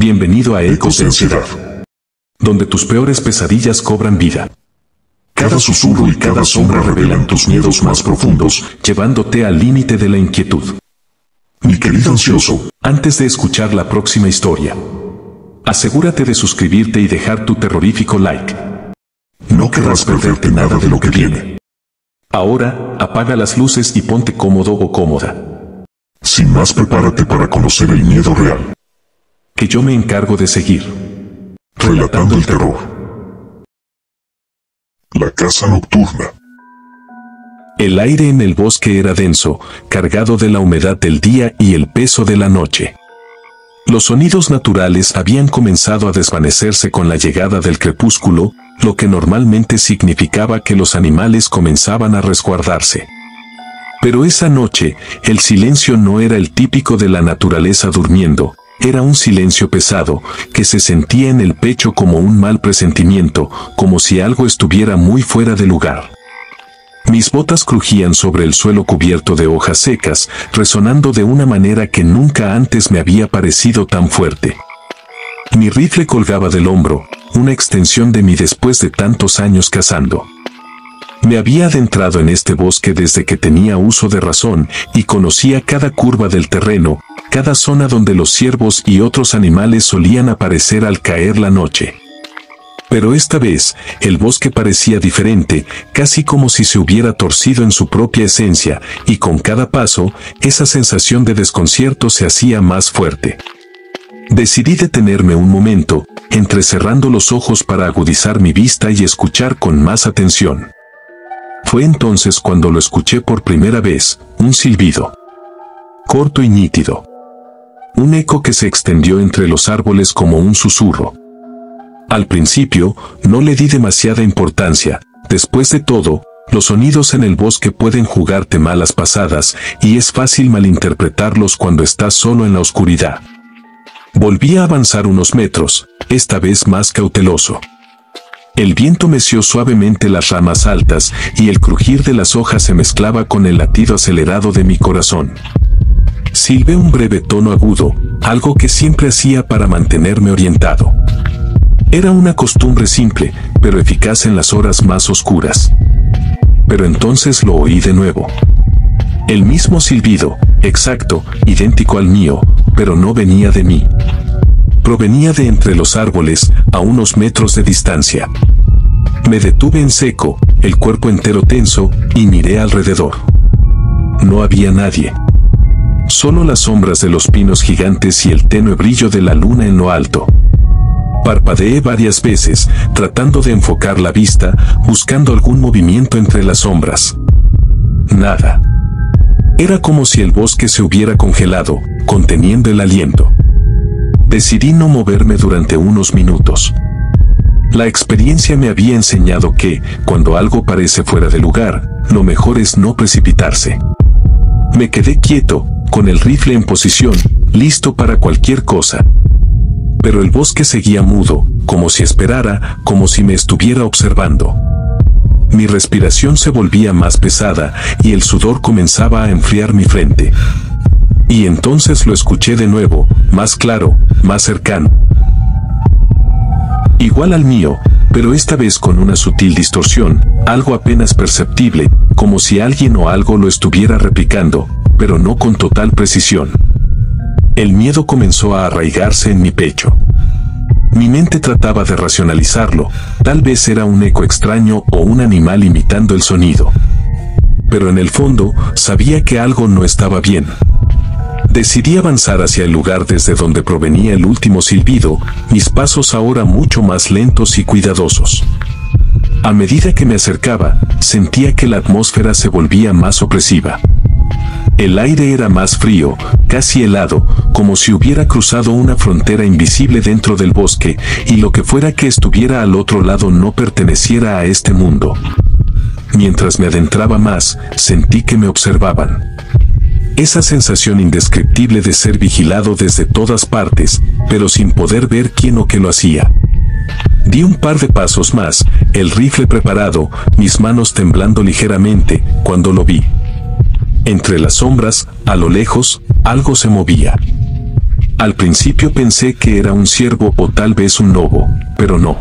Bienvenido a Ecos de Ansiedad, donde tus peores pesadillas cobran vida. Cada susurro y cada sombra revelan tus miedos más profundos, llevándote al límite de la inquietud. Mi querido ansioso, antes de escuchar la próxima historia, asegúrate de suscribirte y dejar tu terrorífico like. No querrás perderte nada de lo que viene. Ahora, apaga las luces y ponte cómodo o cómoda. Sin más, prepárate para conocer el miedo real, que yo me encargo de seguir relatando el terror. La casa nocturna. El aire en el bosque era denso, cargado de la humedad del día y el peso de la noche. Los sonidos naturales habían comenzado a desvanecerse con la llegada del crepúsculo, lo que normalmente significaba que los animales comenzaban a resguardarse. Pero esa noche, el silencio no era el típico de la naturaleza durmiendo, era un silencio pesado, que se sentía en el pecho como un mal presentimiento, como si algo estuviera muy fuera de lugar. Mis botas crujían sobre el suelo cubierto de hojas secas, resonando de una manera que nunca antes me había parecido tan fuerte. Mi rifle colgaba del hombro, una extensión de mí después de tantos años cazando. Me había adentrado en este bosque desde que tenía uso de razón y conocía cada curva del terreno, cada zona donde los ciervos y otros animales solían aparecer al caer la noche. Pero esta vez, el bosque parecía diferente, casi como si se hubiera torcido en su propia esencia, y con cada paso, esa sensación de desconcierto se hacía más fuerte. Decidí detenerme un momento, entrecerrando los ojos para agudizar mi vista y escuchar con más atención. Fue entonces cuando lo escuché por primera vez, un silbido. Corto y nítido. Un eco que se extendió entre los árboles como un susurro. Al principio, no le di demasiada importancia. Después de todo, los sonidos en el bosque pueden jugarte malas pasadas, y es fácil malinterpretarlos cuando estás solo en la oscuridad. Volví a avanzar unos metros, esta vez más cauteloso. El viento meció suavemente las ramas altas, y el crujir de las hojas se mezclaba con el latido acelerado de mi corazón. Silbé un breve tono agudo, algo que siempre hacía para mantenerme orientado. Era una costumbre simple, pero eficaz en las horas más oscuras. Pero entonces lo oí de nuevo. El mismo silbido, exacto, idéntico al mío, pero no venía de mí. Provenía de entre los árboles, a unos metros de distancia. Me detuve en seco, el cuerpo entero tenso, y miré alrededor. No había nadie. Solo las sombras de los pinos gigantes y el tenue brillo de la luna en lo alto. Parpadeé varias veces, tratando de enfocar la vista, buscando algún movimiento entre las sombras. Nada. Era como si el bosque se hubiera congelado, conteniendo el aliento. Decidí no moverme durante unos minutos. La experiencia me había enseñado que, cuando algo parece fuera de lugar, lo mejor es no precipitarse. Me quedé quieto, con el rifle en posición, listo para cualquier cosa. Pero el bosque seguía mudo, como si esperara, como si me estuviera observando. Mi respiración se volvía más pesada, y el sudor comenzaba a enfriar mi frente. Y entonces lo escuché de nuevo, más claro, más cercano. Igual al mío, pero esta vez con una sutil distorsión, algo apenas perceptible, como si alguien o algo lo estuviera replicando, pero no con total precisión. El miedo comenzó a arraigarse en mi pecho. Mi mente trataba de racionalizarlo, tal vez era un eco extraño o un animal imitando el sonido. Pero en el fondo, sabía que algo no estaba bien. Decidí avanzar hacia el lugar desde donde provenía el último silbido, mis pasos ahora mucho más lentos y cuidadosos. A medida que me acercaba, sentía que la atmósfera se volvía más opresiva. El aire era más frío, casi helado, como si hubiera cruzado una frontera invisible dentro del bosque, y lo que fuera que estuviera al otro lado no perteneciera a este mundo. Mientras me adentraba más, sentí que me observaban. Esa sensación indescriptible de ser vigilado desde todas partes, pero sin poder ver quién o qué lo hacía. Di un par de pasos más, el rifle preparado, mis manos temblando ligeramente, cuando lo vi. Entre las sombras, a lo lejos, algo se movía. Al principio pensé que era un ciervo o tal vez un lobo, pero no.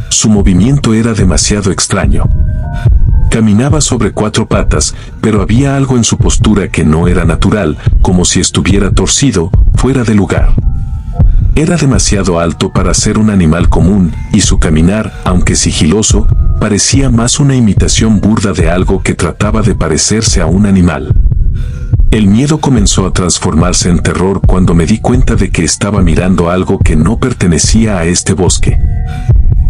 Su movimiento era demasiado extraño. Caminaba sobre 4 patas, pero había algo en su postura que no era natural, como si estuviera torcido, fuera de lugar. Era demasiado alto para ser un animal común, y su caminar, aunque sigiloso, parecía más una imitación burda de algo que trataba de parecerse a un animal. El miedo comenzó a transformarse en terror cuando me di cuenta de que estaba mirando algo que no pertenecía a este bosque.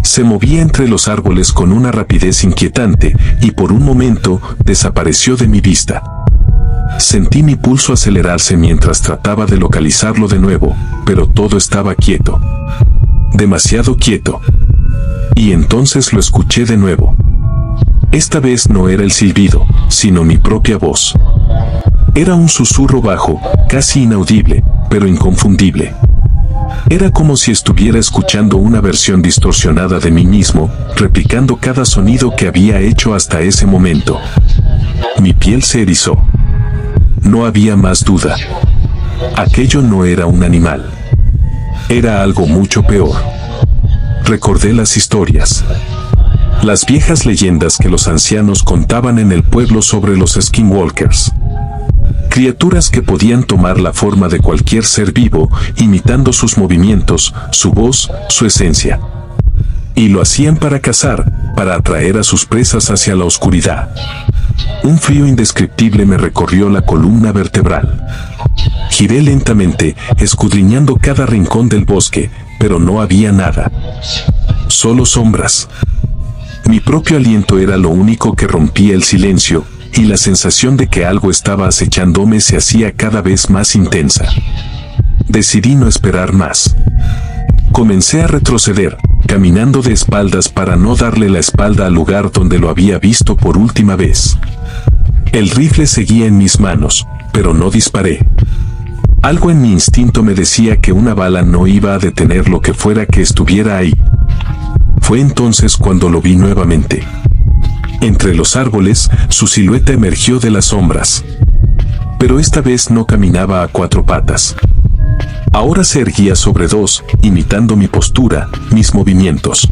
Se movía entre los árboles con una rapidez inquietante, y por un momento, desapareció de mi vista. Sentí mi pulso acelerarse mientras trataba de localizarlo de nuevo, pero todo estaba quieto. Demasiado quieto. Y entonces lo escuché de nuevo. Esta vez no era el silbido, sino mi propia voz. Era un susurro bajo, casi inaudible, pero inconfundible. Era como si estuviera escuchando una versión distorsionada de mí mismo, replicando cada sonido que había hecho hasta ese momento. Mi piel se erizó. No había más duda. Aquello no era un animal. Era algo mucho peor. Recordé las historias. Las viejas leyendas que los ancianos contaban en el pueblo sobre los skinwalkers. Criaturas que podían tomar la forma de cualquier ser vivo, imitando sus movimientos, su voz, su esencia. Y lo hacían para cazar, para atraer a sus presas hacia la oscuridad. Un frío indescriptible me recorrió la columna vertebral. Giré lentamente, escudriñando cada rincón del bosque, pero no había nada. Solo sombras. Mi propio aliento era lo único que rompía el silencio, y la sensación de que algo estaba acechándome se hacía cada vez más intensa. Decidí no esperar más. Comencé a retroceder, caminando de espaldas para no darle la espalda al lugar donde lo había visto por última vez. El rifle seguía en mis manos, pero no disparé. Algo en mi instinto me decía que una bala no iba a detener lo que fuera que estuviera ahí. Fue entonces cuando lo vi nuevamente. Entre los árboles, su silueta emergió de las sombras. Pero esta vez no caminaba a 4 patas. Ahora se erguía sobre 2, imitando mi postura, mis movimientos.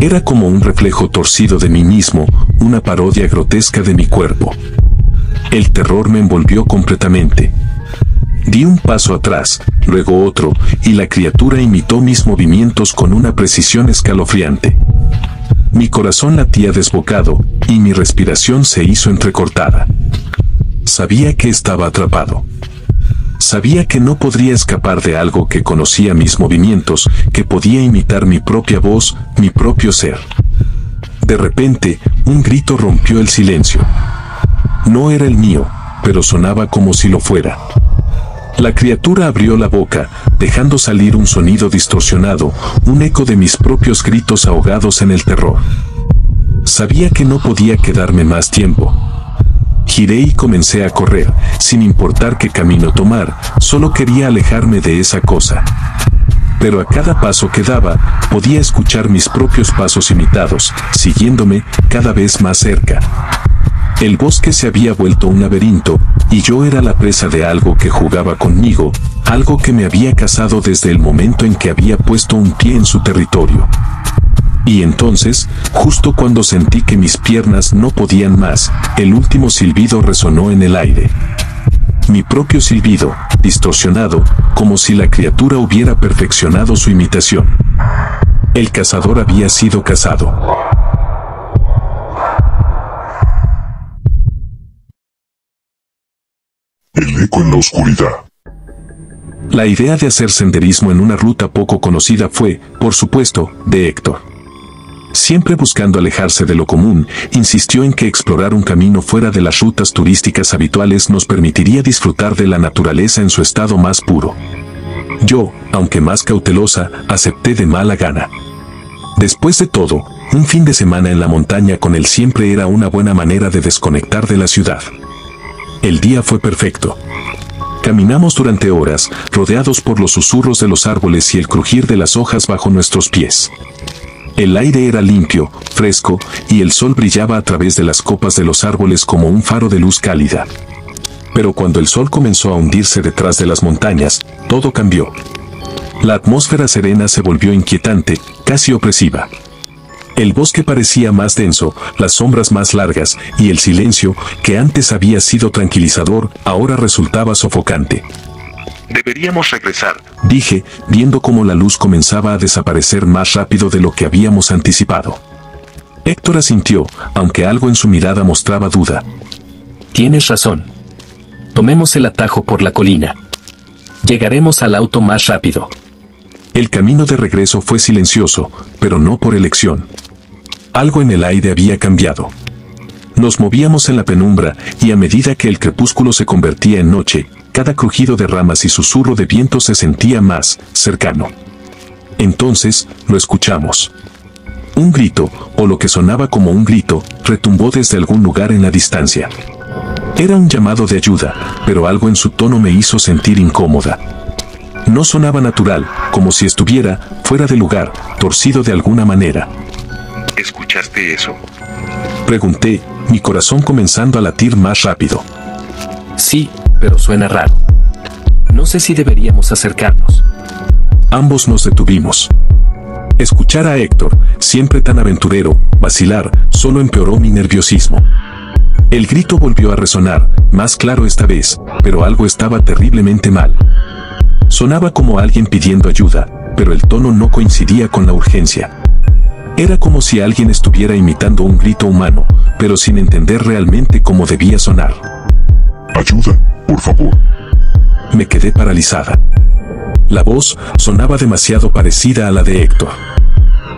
Era como un reflejo torcido de mí mismo, una parodia grotesca de mi cuerpo. El terror me envolvió completamente. Di un paso atrás, luego otro, y la criatura imitó mis movimientos con una precisión escalofriante. Mi corazón latía desbocado, y mi respiración se hizo entrecortada. Sabía que estaba atrapado. Sabía que no podría escapar de algo que conocía mis movimientos, que podía imitar mi propia voz, mi propio ser. De repente, un grito rompió el silencio. No era el mío, pero sonaba como si lo fuera. La criatura abrió la boca, dejando salir un sonido distorsionado, un eco de mis propios gritos ahogados en el terror. Sabía que no podía quedarme más tiempo. Giré y comencé a correr, sin importar qué camino tomar, solo quería alejarme de esa cosa. Pero a cada paso que daba, podía escuchar mis propios pasos imitados, siguiéndome cada vez más cerca. El bosque se había vuelto un laberinto, y yo era la presa de algo que jugaba conmigo, algo que me había cazado desde el momento en que había puesto un pie en su territorio. Y entonces, justo cuando sentí que mis piernas no podían más, el último silbido resonó en el aire. Mi propio silbido, distorsionado, como si la criatura hubiera perfeccionado su imitación. El cazador había sido cazado. El eco en la oscuridad. La idea de hacer senderismo en una ruta poco conocida fue, por supuesto, de Héctor. Siempre buscando alejarse de lo común, insistió en que explorar un camino fuera de las rutas turísticas habituales nos permitiría disfrutar de la naturaleza en su estado más puro. Yo, aunque más cautelosa, acepté de mala gana. Después de todo, un fin de semana en la montaña con él siempre era una buena manera de desconectar de la ciudad. El día fue perfecto. Caminamos durante horas, rodeados por los susurros de los árboles y el crujir de las hojas bajo nuestros pies. El aire era limpio, fresco, y el sol brillaba a través de las copas de los árboles como un faro de luz cálida. Pero cuando el sol comenzó a hundirse detrás de las montañas, todo cambió. La atmósfera serena se volvió inquietante, casi opresiva. El bosque parecía más denso, las sombras más largas, y el silencio, que antes había sido tranquilizador, ahora resultaba sofocante. Deberíamos regresar, dije, viendo cómo la luz comenzaba a desaparecer más rápido de lo que habíamos anticipado. Héctor asintió, aunque algo en su mirada mostraba duda. Tienes razón. Tomemos el atajo por la colina. Llegaremos al auto más rápido. El camino de regreso fue silencioso, pero no por elección. Algo en el aire había cambiado. Nos movíamos en la penumbra, y a medida que el crepúsculo se convertía en noche, cada crujido de ramas y susurro de viento se sentía más cercano. Entonces, lo escuchamos. Un grito, o lo que sonaba como un grito, retumbó desde algún lugar en la distancia. Era un llamado de ayuda, pero algo en su tono me hizo sentir incómoda. No sonaba natural, como si estuviera fuera de lugar, torcido de alguna manera. ¿Escuchaste eso? Pregunté, mi corazón comenzando a latir más rápido. Sí, pero suena raro. No sé si deberíamos acercarnos. Ambos nos detuvimos. Escuchar a Héctor, siempre tan aventurero, vacilar, solo empeoró mi nerviosismo. El grito volvió a resonar, más claro esta vez, pero algo estaba terriblemente mal. Sonaba como alguien pidiendo ayuda, pero el tono no coincidía con la urgencia. Era como si alguien estuviera imitando un grito humano, pero sin entender realmente cómo debía sonar. Ayuda, por favor. Me quedé paralizada. La voz sonaba demasiado parecida a la de Héctor.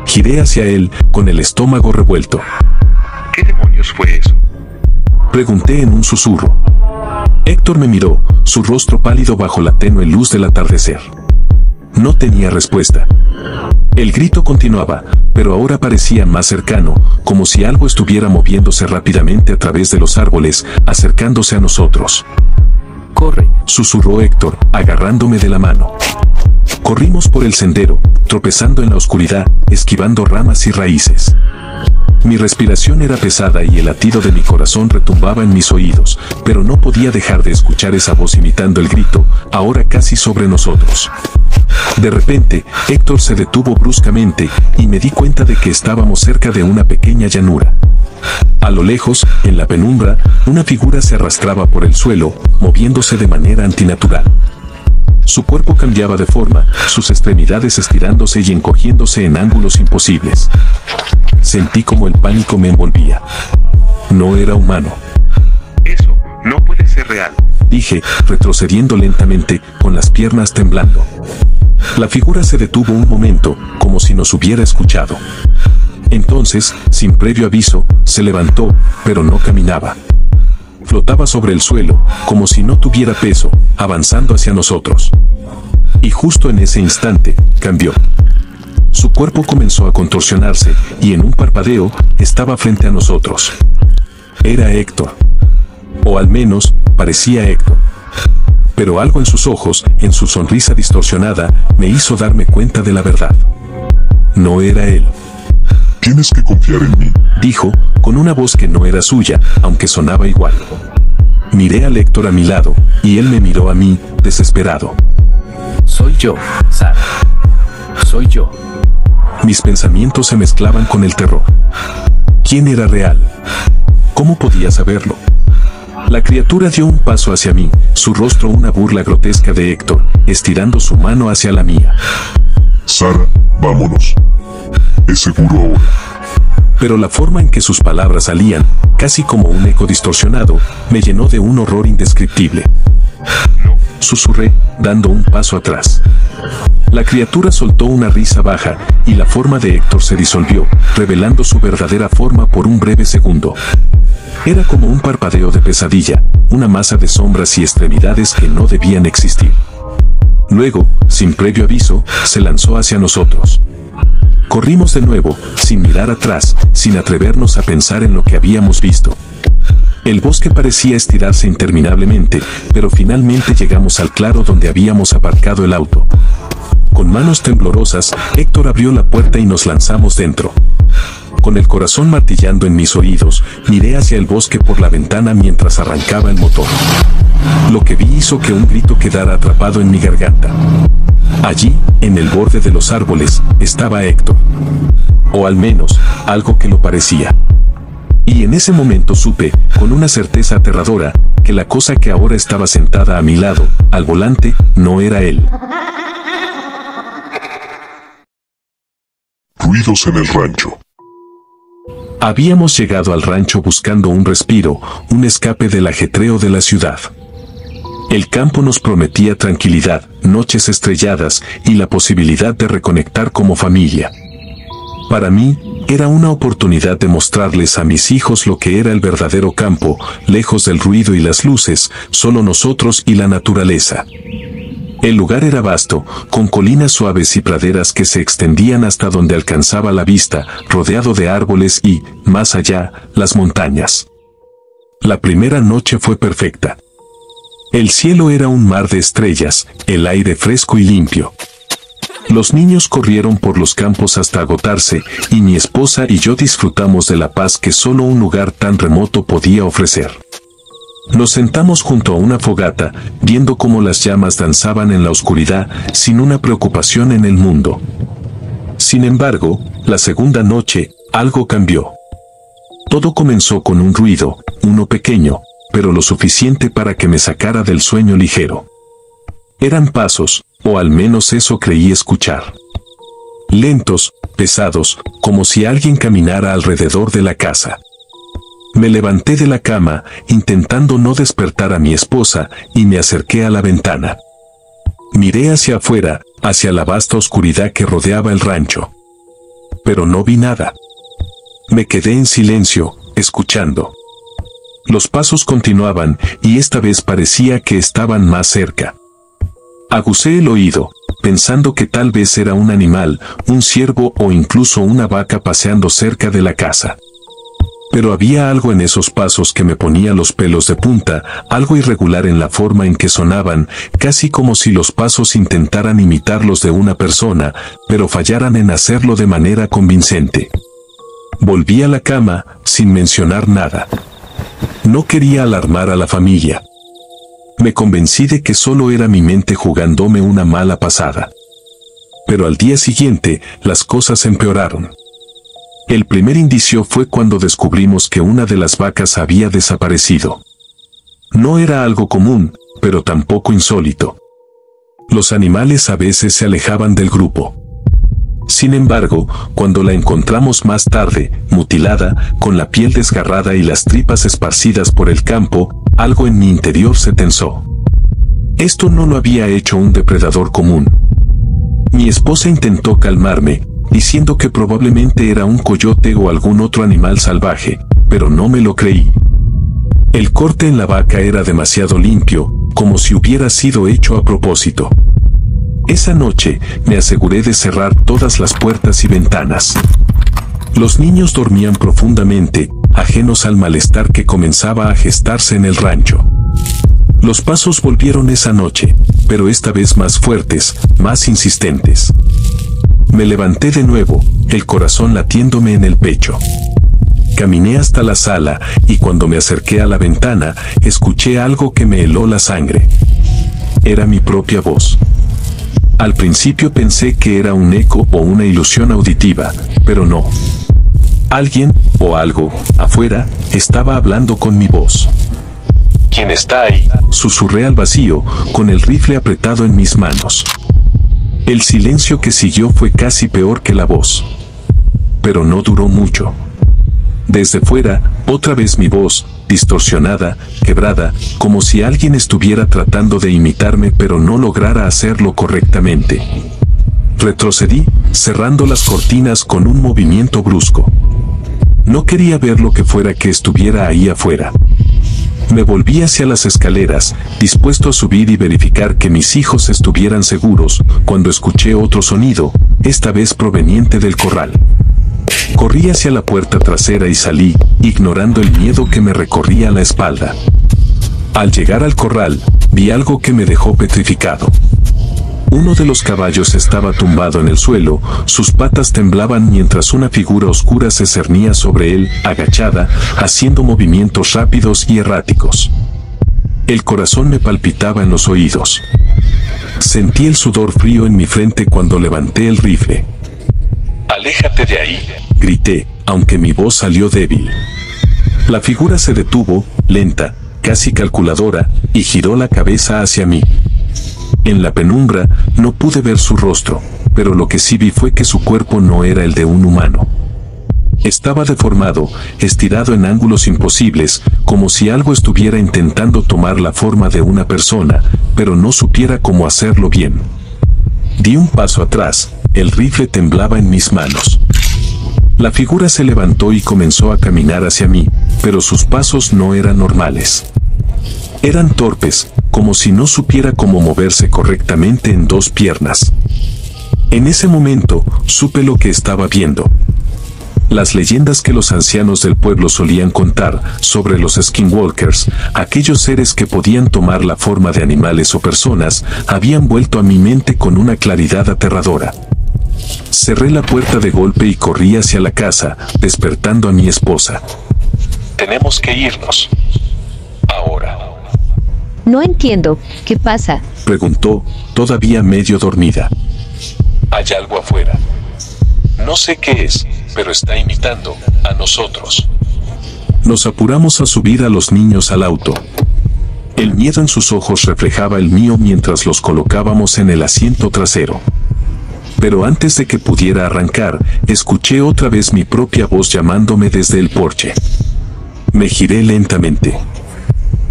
Giré hacia él, con el estómago revuelto. ¿Qué demonios fue eso? Pregunté en un susurro. Héctor me miró, su rostro pálido bajo la tenue luz del atardecer. No tenía respuesta. El grito continuaba, pero ahora parecía más cercano, como si algo estuviera moviéndose rápidamente a través de los árboles, acercándose a nosotros. «Corre», susurró Héctor, agarrándome de la mano. Corrimos por el sendero, tropezando en la oscuridad, esquivando ramas y raíces. Mi respiración era pesada y el latido de mi corazón retumbaba en mis oídos, pero no podía dejar de escuchar esa voz imitando el grito, ahora casi sobre nosotros. De repente, Héctor se detuvo bruscamente, y me di cuenta de que estábamos cerca de una pequeña llanura. A lo lejos, en la penumbra, una figura se arrastraba por el suelo, moviéndose de manera antinatural. Su cuerpo cambiaba de forma, sus extremidades estirándose y encogiéndose en ángulos imposibles. Sentí como el pánico me envolvía. No era humano. Eso no puede ser real, dije, retrocediendo lentamente, con las piernas temblando. La figura se detuvo un momento, como si nos hubiera escuchado. Entonces, sin previo aviso, se levantó, pero no caminaba. Flotaba sobre el suelo, como si no tuviera peso, avanzando hacia nosotros. Y justo en ese instante, cambió. Su cuerpo comenzó a contorsionarse, y en un parpadeo, estaba frente a nosotros. Era Héctor. O al menos, parecía Héctor. Pero algo en sus ojos, en su sonrisa distorsionada, me hizo darme cuenta de la verdad. No era él. Tienes que confiar en mí, dijo, con una voz que no era suya, aunque sonaba igual. Miré al Héctor a mi lado, y él me miró a mí, desesperado. Soy yo, Sara. Soy yo. Mis pensamientos se mezclaban con el terror. ¿Quién era real? ¿Cómo podía saberlo? La criatura dio un paso hacia mí, su rostro una burla grotesca de Héctor, estirando su mano hacia la mía. Sara, vámonos. Es seguro ahora. Pero la forma en que sus palabras salían, casi como un eco distorsionado, me llenó de un horror indescriptible. No, Susurré, dando un paso atrás. La criatura soltó una risa baja, y la forma de Héctor se disolvió, revelando su verdadera forma por un breve segundo. Era como un parpadeo de pesadilla, una masa de sombras y extremidades que no debían existir. Luego, sin previo aviso, se lanzó hacia nosotros. Corrimos de nuevo, sin mirar atrás, sin atrevernos a pensar en lo que habíamos visto. El bosque parecía estirarse interminablemente, pero finalmente llegamos al claro donde habíamos aparcado el auto. Con manos temblorosas, Héctor abrió la puerta y nos lanzamos dentro. Con el corazón martillando en mis oídos, miré hacia el bosque por la ventana mientras arrancaba el motor. Lo que vi hizo que un grito quedara atrapado en mi garganta. Allí, en el borde de los árboles, estaba Héctor. O al menos, algo que lo parecía. Y en ese momento supe, con una certeza aterradora, que la cosa que ahora estaba sentada a mi lado, al volante, no era él. Ruidos en el rancho. Habíamos llegado al rancho buscando un respiro, un escape del ajetreo de la ciudad. El campo nos prometía tranquilidad, noches estrelladas y la posibilidad de reconectar como familia. Para mí, era una oportunidad de mostrarles a mis hijos lo que era el verdadero campo, lejos del ruido y las luces, solo nosotros y la naturaleza. El lugar era vasto, con colinas suaves y praderas que se extendían hasta donde alcanzaba la vista, rodeado de árboles y, más allá, las montañas. La primera noche fue perfecta. El cielo era un mar de estrellas, el aire fresco y limpio. Los niños corrieron por los campos hasta agotarse, y mi esposa y yo disfrutamos de la paz que solo un lugar tan remoto podía ofrecer. Nos sentamos junto a una fogata, viendo cómo las llamas danzaban en la oscuridad, sin una preocupación en el mundo. Sin embargo, la segunda noche, algo cambió. Todo comenzó con un ruido, uno pequeño, pero lo suficiente para que me sacara del sueño ligero. Eran pasos, o al menos eso creí escuchar. Lentos, pesados, como si alguien caminara alrededor de la casa. Me levanté de la cama, intentando no despertar a mi esposa, y me acerqué a la ventana. Miré hacia afuera, hacia la vasta oscuridad que rodeaba el rancho. Pero no vi nada. Me quedé en silencio, escuchando. Los pasos continuaban, y esta vez parecía que estaban más cerca. Agucé el oído, pensando que tal vez era un animal, un ciervo o incluso una vaca paseando cerca de la casa. Pero había algo en esos pasos que me ponía los pelos de punta, algo irregular en la forma en que sonaban, casi como si los pasos intentaran imitar los de una persona, pero fallaran en hacerlo de manera convincente. Volví a la cama, sin mencionar nada. No quería alarmar a la familia. Me convencí de que solo era mi mente jugándome una mala pasada. Pero al día siguiente, las cosas empeoraron. El primer indicio fue cuando descubrimos que una de las vacas había desaparecido. No era algo común, pero tampoco insólito. Los animales a veces se alejaban del grupo. Sin embargo, cuando la encontramos más tarde, mutilada, con la piel desgarrada y las tripas esparcidas por el campo, algo en mi interior se tensó. Esto no lo había hecho un depredador común. Mi esposa intentó calmarme, diciendo que probablemente era un coyote o algún otro animal salvaje, pero no me lo creí. El corte en la vaca era demasiado limpio, como si hubiera sido hecho a propósito. Esa noche, me aseguré de cerrar todas las puertas y ventanas. Los niños dormían profundamente, ajenos al malestar que comenzaba a gestarse en el rancho. Los pasos volvieron esa noche, pero esta vez más fuertes, más insistentes. Me levanté de nuevo, el corazón latiéndome en el pecho. Caminé hasta la sala, y cuando me acerqué a la ventana, escuché algo que me heló la sangre. Era mi propia voz. Al principio pensé que era un eco o una ilusión auditiva, pero no. Alguien, o algo, afuera, estaba hablando con mi voz. ¿Quién está ahí?, susurré al vacío, con el rifle apretado en mis manos. El silencio que siguió fue casi peor que la voz. Pero no duró mucho. Desde fuera, otra vez mi voz, distorsionada, quebrada, como si alguien estuviera tratando de imitarme pero no lograra hacerlo correctamente. Retrocedí, cerrando las cortinas con un movimiento brusco. No quería ver lo que fuera que estuviera ahí afuera. Me volví hacia las escaleras, dispuesto a subir y verificar que mis hijos estuvieran seguros, cuando escuché otro sonido, esta vez proveniente del corral. Corrí hacia la puerta trasera y salí, ignorando el miedo que me recorría la espalda. Al llegar al corral, vi algo que me dejó petrificado. Uno de los caballos estaba tumbado en el suelo, sus patas temblaban mientras una figura oscura se cernía sobre él, agachada, haciendo movimientos rápidos y erráticos. El corazón me palpitaba en los oídos. Sentí el sudor frío en mi frente cuando levanté el rifle. «Aléjate de ahí», grité, aunque mi voz salió débil. La figura se detuvo, lenta, casi calculadora, y giró la cabeza hacia mí. En la penumbra, no pude ver su rostro, pero lo que sí vi fue que su cuerpo no era el de un humano. Estaba deformado, estirado en ángulos imposibles, como si algo estuviera intentando tomar la forma de una persona, pero no supiera cómo hacerlo bien. Di un paso atrás, el rifle temblaba en mis manos. La figura se levantó y comenzó a caminar hacia mí, pero sus pasos no eran normales. Eran torpes, como si no supiera cómo moverse correctamente en dos piernas. En ese momento, supe lo que estaba viendo. Las leyendas que los ancianos del pueblo solían contar sobre los skinwalkers, aquellos seres que podían tomar la forma de animales o personas, habían vuelto a mi mente con una claridad aterradora. Cerré la puerta de golpe y corrí hacia la casa, despertando a mi esposa. «Tenemos que irnos. Ahora». No entiendo, ¿qué pasa? Preguntó, todavía medio dormida. «Hay algo afuera. No sé qué es, pero está imitando a nosotros». Nos apuramos a subir a los niños al auto. El miedo en sus ojos reflejaba el mío mientras los colocábamos en el asiento trasero. Pero antes de que pudiera arrancar, escuché otra vez mi propia voz llamándome desde el porche. Me giré lentamente.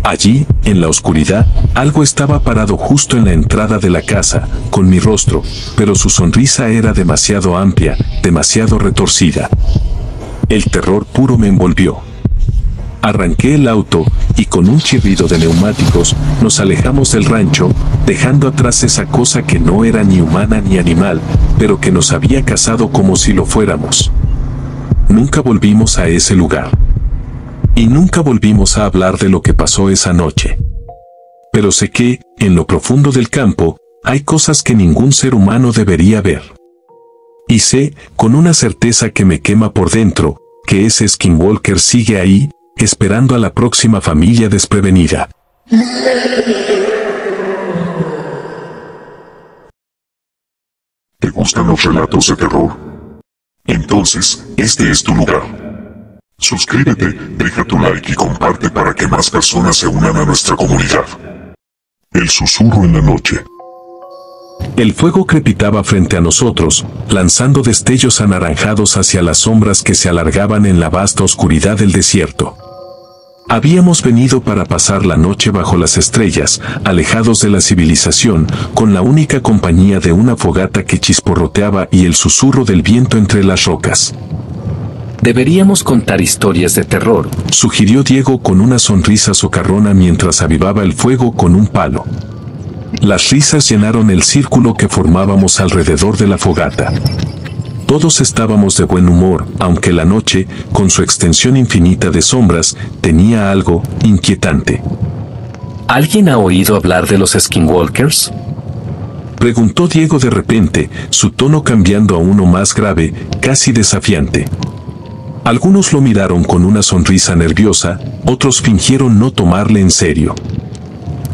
Allí, en la oscuridad, algo estaba parado justo en la entrada de la casa, con mi rostro, pero su sonrisa era demasiado amplia, demasiado retorcida. El terror puro me envolvió. Arranqué el auto, y con un chirrido de neumáticos, nos alejamos del rancho, dejando atrás esa cosa que no era ni humana ni animal, pero que nos había cazado como si lo fuéramos. Nunca volvimos a ese lugar. Y nunca volvimos a hablar de lo que pasó esa noche. Pero sé que, en lo profundo del campo, hay cosas que ningún ser humano debería ver. Y sé, con una certeza que me quema por dentro, que ese skinwalker sigue ahí, esperando a la próxima familia desprevenida. ¿Te gustan los relatos de terror? Entonces, este es tu lugar. Suscríbete, deja tu like y comparte para que más personas se unan a nuestra comunidad. El susurro en la noche. El fuego crepitaba frente a nosotros, lanzando destellos anaranjados hacia las sombras que se alargaban en la vasta oscuridad del desierto. Habíamos venido para pasar la noche bajo las estrellas, alejados de la civilización, con la única compañía de una fogata que chisporroteaba y el susurro del viento entre las rocas. «Deberíamos contar historias de terror», sugirió Diego con una sonrisa socarrona mientras avivaba el fuego con un palo. Las risas llenaron el círculo que formábamos alrededor de la fogata. Todos estábamos de buen humor, aunque la noche, con su extensión infinita de sombras, tenía algo inquietante. ¿Alguien ha oído hablar de los skinwalkers?, preguntó Diego de repente, su tono cambiando a uno más grave, casi desafiante. Algunos lo miraron con una sonrisa nerviosa, otros fingieron no tomarle en serio.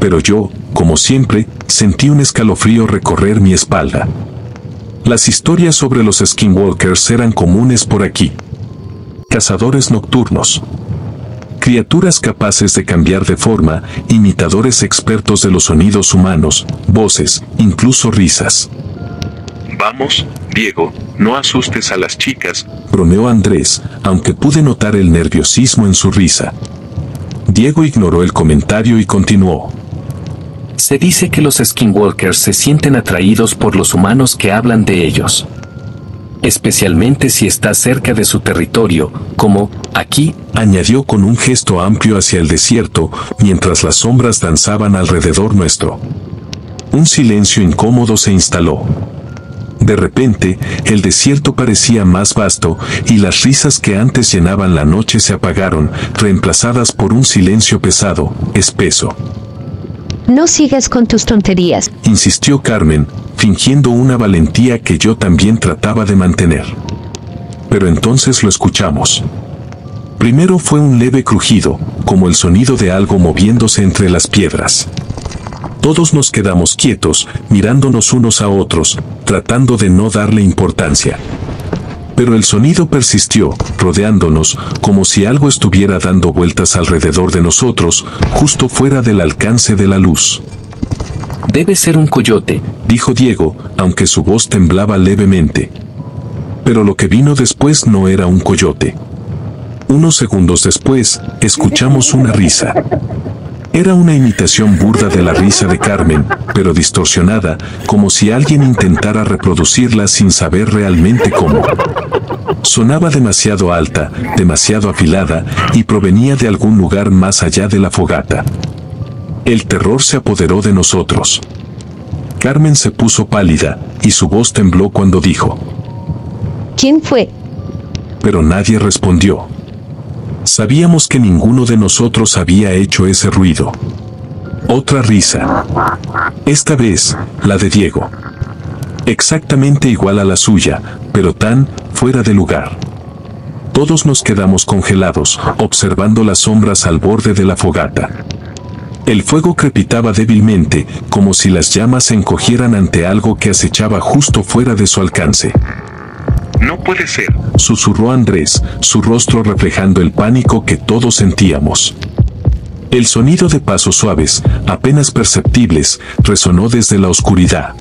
Pero yo, como siempre, sentí un escalofrío recorrer mi espalda. Las historias sobre los skinwalkers eran comunes por aquí. Cazadores nocturnos. Criaturas capaces de cambiar de forma, imitadores expertos de los sonidos humanos, voces, incluso risas. Vamos, Diego, no asustes a las chicas, bromeó Andrés, aunque pude notar el nerviosismo en su risa. Diego ignoró el comentario y continuó. Se dice que los skinwalkers se sienten atraídos por los humanos que hablan de ellos. Especialmente si está cerca de su territorio, como, aquí, añadió con un gesto amplio hacia el desierto, mientras las sombras danzaban alrededor nuestro. Un silencio incómodo se instaló. De repente, el desierto parecía más vasto, y las risas que antes llenaban la noche se apagaron, reemplazadas por un silencio pesado, espeso. No sigas con tus tonterías, insistió Carmen, fingiendo una valentía que yo también trataba de mantener. Pero entonces lo escuchamos. Primero fue un leve crujido, como el sonido de algo moviéndose entre las piedras. Todos nos quedamos quietos, mirándonos unos a otros, tratando de no darle importancia. Pero el sonido persistió, rodeándonos, como si algo estuviera dando vueltas alrededor de nosotros, justo fuera del alcance de la luz. Debe ser un coyote, dijo Diego, aunque su voz temblaba levemente. Pero lo que vino después no era un coyote. Unos segundos después, escuchamos una risa. Era una imitación burda de la risa de Carmen, pero distorsionada, como si alguien intentara reproducirla sin saber realmente cómo. Sonaba demasiado alta, demasiado afilada, y provenía de algún lugar más allá de la fogata. El terror se apoderó de nosotros. Carmen se puso pálida, y su voz tembló cuando dijo: ¿Quién fue? Pero nadie respondió. Sabíamos que ninguno de nosotros había hecho ese ruido. Otra risa. Esta vez, la de Diego. Exactamente igual a la suya, pero tan fuera de lugar. Todos nos quedamos congelados, observando las sombras al borde de la fogata. El fuego crepitaba débilmente, como si las llamas se encogieran ante algo que acechaba justo fuera de su alcance. No puede ser, susurró Andrés, su rostro reflejando el pánico que todos sentíamos. El sonido de pasos suaves, apenas perceptibles, resonó desde la oscuridad.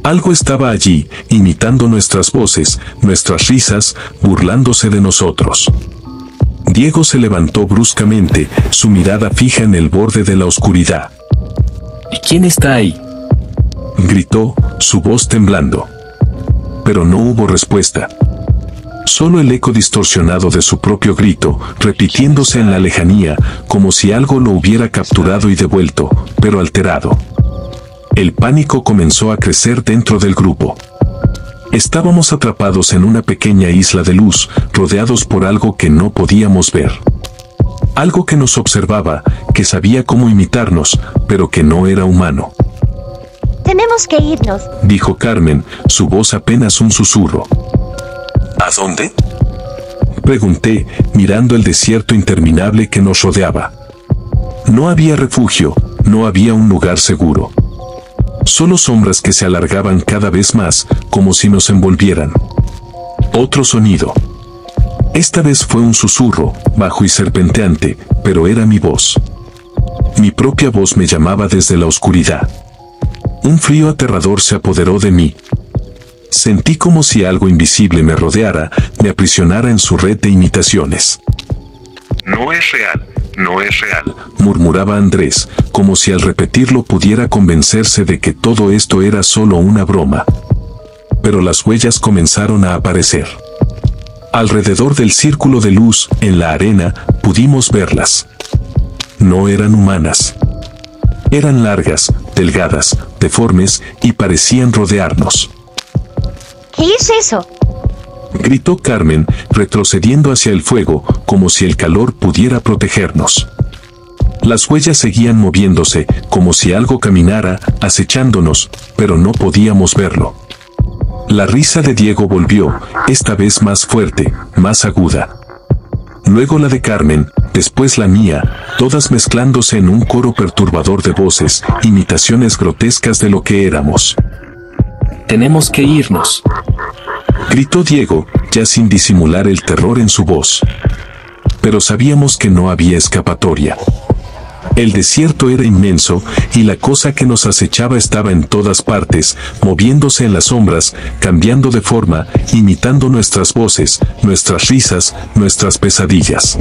Algo estaba allí, imitando nuestras voces, nuestras risas, burlándose de nosotros. Diego se levantó bruscamente, su mirada fija en el borde de la oscuridad. ¿Y quién está ahí?, gritó, su voz temblando. Pero no hubo respuesta. Solo el eco distorsionado de su propio grito, repitiéndose en la lejanía, como si algo lo hubiera capturado y devuelto, pero alterado. El pánico comenzó a crecer dentro del grupo. Estábamos atrapados en una pequeña isla de luz, rodeados por algo que no podíamos ver. Algo que nos observaba, que sabía cómo imitarnos, pero que no era humano. Tenemos que irnos, dijo Carmen, su voz apenas un susurro. ¿A dónde?, pregunté, mirando el desierto interminable que nos rodeaba. No había refugio, no había un lugar seguro. Solo sombras que se alargaban cada vez más, como si nos envolvieran. Otro sonido. Esta vez fue un susurro, bajo y serpenteante, pero era mi voz. Mi propia voz me llamaba desde la oscuridad. Un frío aterrador se apoderó de mí. Sentí como si algo invisible me rodeara, me aprisionara en su red de imitaciones. No es real, no es real, murmuraba Andrés, como si al repetirlo pudiera convencerse de que todo esto era solo una broma. Pero las huellas comenzaron a aparecer. Alrededor del círculo de luz, en la arena, pudimos verlas. No eran humanas. Eran largas, delgadas, deformes, y parecían rodearnos. ¿qué es eso? Gritó Carmen, retrocediendo hacia el fuego, como si el calor pudiera protegernos. Las huellas seguían moviéndose, como si algo caminara, acechándonos, pero no podíamos verlo. La risa de Diego volvió, esta vez más fuerte, más aguda. Luego la de Carmen, después la mía, todas mezclándose en un coro perturbador de voces, imitaciones grotescas de lo que éramos. Tenemos que irnos, gritó Diego, ya sin disimular el terror en su voz. Pero sabíamos que no había escapatoria. El desierto era inmenso, y la cosa que nos acechaba estaba en todas partes, moviéndose en las sombras, cambiando de forma, imitando nuestras voces, nuestras risas, nuestras pesadillas.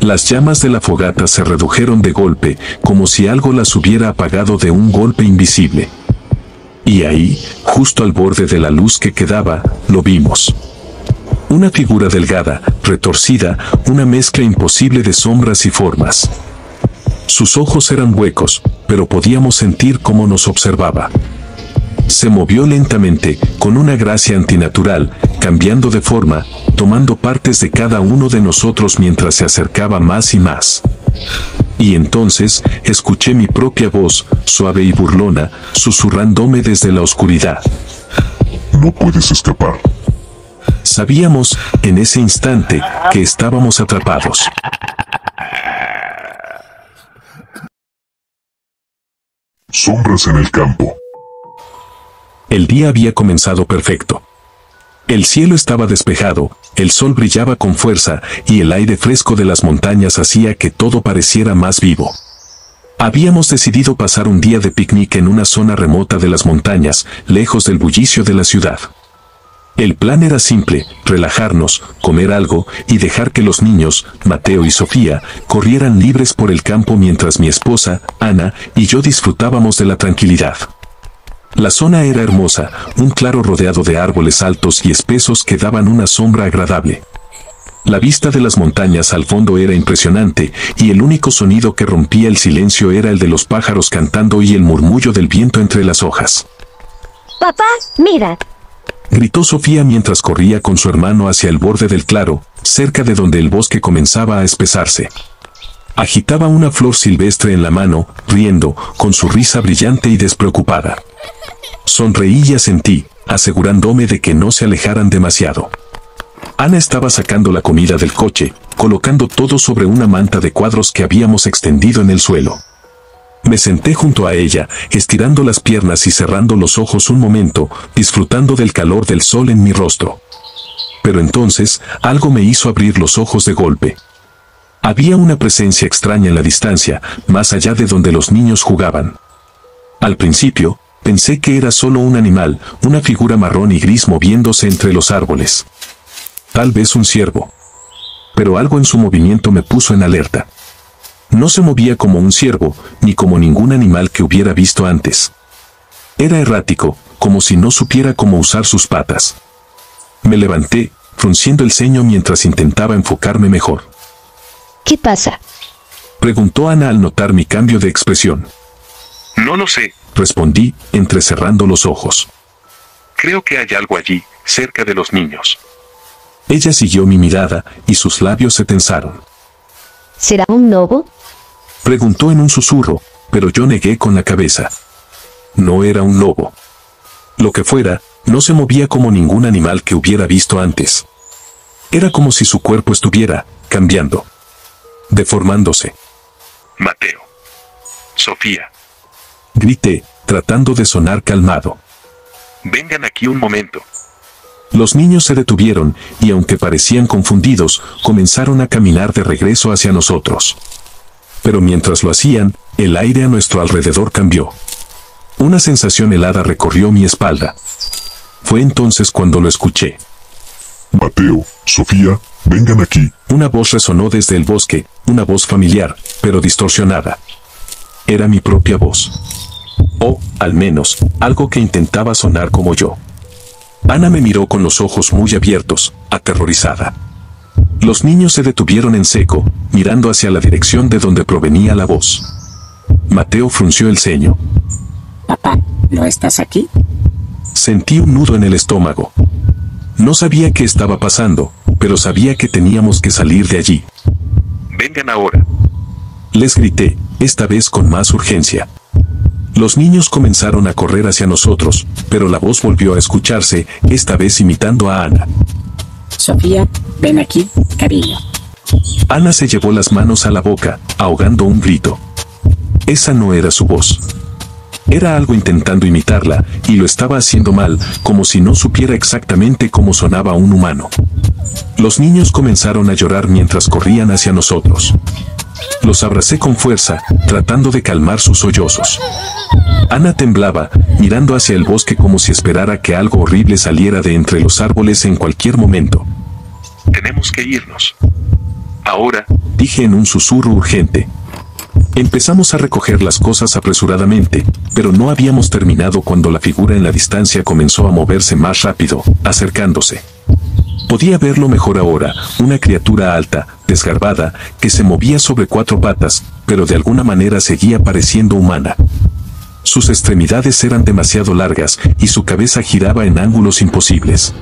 Las llamas de la fogata se redujeron de golpe, como si algo las hubiera apagado de un golpe invisible. Y ahí, justo al borde de la luz que quedaba, lo vimos. Una figura delgada, retorcida, una mezcla imposible de sombras y formas. Sus ojos eran huecos, pero podíamos sentir cómo nos observaba. Se movió lentamente, con una gracia antinatural, cambiando de forma, tomando partes de cada uno de nosotros mientras se acercaba más y más. Y entonces, escuché mi propia voz, suave y burlona, susurrándome desde la oscuridad. No puedes escapar. Sabíamos, en ese instante, que estábamos atrapados. Sombras en el campo. El día había comenzado perfecto. El cielo estaba despejado, el sol brillaba con fuerza, y el aire fresco de las montañas hacía que todo pareciera más vivo. Habíamos decidido pasar un día de picnic en una zona remota de las montañas, lejos del bullicio de la ciudad. El plan era simple, relajarnos, comer algo, y dejar que los niños, Mateo y Sofía, corrieran libres por el campo mientras mi esposa, Ana, y yo disfrutábamos de la tranquilidad. La zona era hermosa, un claro rodeado de árboles altos y espesos que daban una sombra agradable. La vista de las montañas al fondo era impresionante, y el único sonido que rompía el silencio era el de los pájaros cantando y el murmullo del viento entre las hojas. Papá, mira. Gritó Sofía mientras corría con su hermano hacia el borde del claro, cerca de donde el bosque comenzaba a espesarse. Agitaba una flor silvestre en la mano, riendo, con su risa brillante y despreocupada. Sonreí y asentí, asegurándome de que no se alejaran demasiado. Ana estaba sacando la comida del coche, colocando todo sobre una manta de cuadros que habíamos extendido en el suelo. Me senté junto a ella, estirando las piernas y cerrando los ojos un momento, disfrutando del calor del sol en mi rostro. Pero entonces, algo me hizo abrir los ojos de golpe. Había una presencia extraña en la distancia, más allá de donde los niños jugaban. Al principio, pensé que era solo un animal, una figura marrón y gris moviéndose entre los árboles. Tal vez un ciervo. Pero algo en su movimiento me puso en alerta. No se movía como un ciervo, ni como ningún animal que hubiera visto antes. Era errático, como si no supiera cómo usar sus patas. Me levanté, frunciendo el ceño mientras intentaba enfocarme mejor. ¿Qué pasa? Preguntó Ana al notar mi cambio de expresión. No lo sé, respondí, entrecerrando los ojos. creo que hay algo allí, cerca de los niños. Ella siguió mi mirada, y sus labios se tensaron. ¿Será un lobo? Preguntó en un susurro, pero yo negué con la cabeza. No era un lobo. Lo que fuera, no se movía como ningún animal que hubiera visto antes. Era como si su cuerpo estuviera cambiando, deformándose. Mateo. Sofía. Grité, tratando de sonar calmado. Vengan aquí un momento. Los niños se detuvieron, y aunque parecían confundidos, comenzaron a caminar de regreso hacia nosotros. Pero mientras lo hacían, el aire a nuestro alrededor cambió. Una sensación helada recorrió mi espalda. Fue entonces cuando lo escuché. Mateo, Sofía, vengan aquí. Una voz resonó desde el bosque, una voz familiar, pero distorsionada. Era mi propia voz. O, al menos, algo que intentaba sonar como yo. Ana me miró con los ojos muy abiertos, aterrorizada. Los niños se detuvieron en seco, mirando hacia la dirección de donde provenía la voz. Mateo frunció el ceño. Papá, ¿no estás aquí? Sentí un nudo en el estómago. No sabía qué estaba pasando, pero sabía que teníamos que salir de allí. Vengan ahora. Les grité, esta vez con más urgencia. Los niños comenzaron a correr hacia nosotros, pero la voz volvió a escucharse, esta vez imitando a Ana. Sofía, ven aquí, cariño. Ana se llevó las manos a la boca, ahogando un grito. Esa no era su voz. Era algo intentando imitarla, y lo estaba haciendo mal, como si no supiera exactamente cómo sonaba un humano. Los niños comenzaron a llorar mientras corrían hacia nosotros. Los abracé con fuerza, tratando de calmar sus sollozos. Ana temblaba, mirando hacia el bosque como si esperara que algo horrible saliera de entre los árboles en cualquier momento. Tenemos que irnos. Ahora, dije en un susurro urgente. Empezamos a recoger las cosas apresuradamente, pero no habíamos terminado cuando la figura en la distancia comenzó a moverse más rápido, acercándose. Podía verlo mejor ahora, una criatura alta, desgarbada, que se movía sobre 4 patas, pero de alguna manera seguía pareciendo humana. Sus extremidades eran demasiado largas, y su cabeza giraba en ángulos imposibles.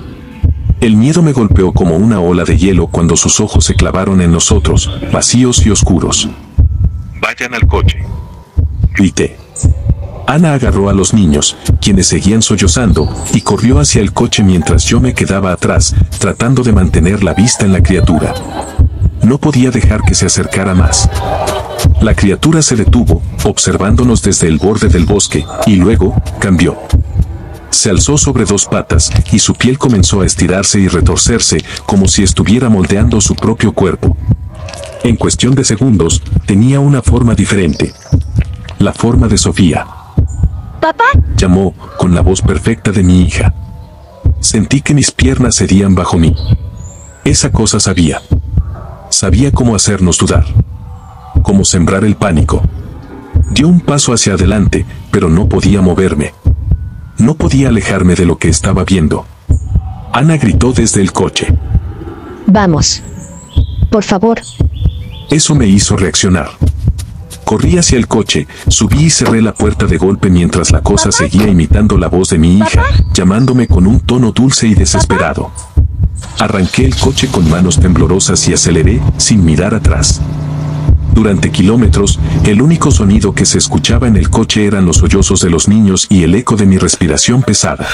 El miedo me golpeó como una ola de hielo cuando sus ojos se clavaron en nosotros, vacíos y oscuros. Vayan al coche. Grité. Ana agarró a los niños, quienes seguían sollozando, y corrió hacia el coche mientras yo me quedaba atrás, tratando de mantener la vista en la criatura. No podía dejar que se acercara más. La criatura se detuvo, observándonos desde el borde del bosque, y luego, cambió. Se alzó sobre dos patas, y su piel comenzó a estirarse y retorcerse, como si estuviera moldeando su propio cuerpo. En cuestión de segundos, tenía una forma diferente. La forma de Sofía. ¿Papá? Llamó, con la voz perfecta de mi hija. Sentí que mis piernas cedían bajo mí. Esa cosa sabía. Sabía cómo hacernos dudar. Cómo sembrar el pánico. Dio un paso hacia adelante, pero no podía moverme. No podía alejarme de lo que estaba viendo. Ana gritó desde el coche. Vamos. Por favor. Eso me hizo reaccionar. Corrí hacia el coche, subí y cerré la puerta de golpe mientras la cosa seguía imitando la voz de mi hija, llamándome con un tono dulce y desesperado. Arranqué el coche con manos temblorosas y aceleré, sin mirar atrás. Durante kilómetros, el único sonido que se escuchaba en el coche eran los sollozos de los niños y el eco de mi respiración pesada.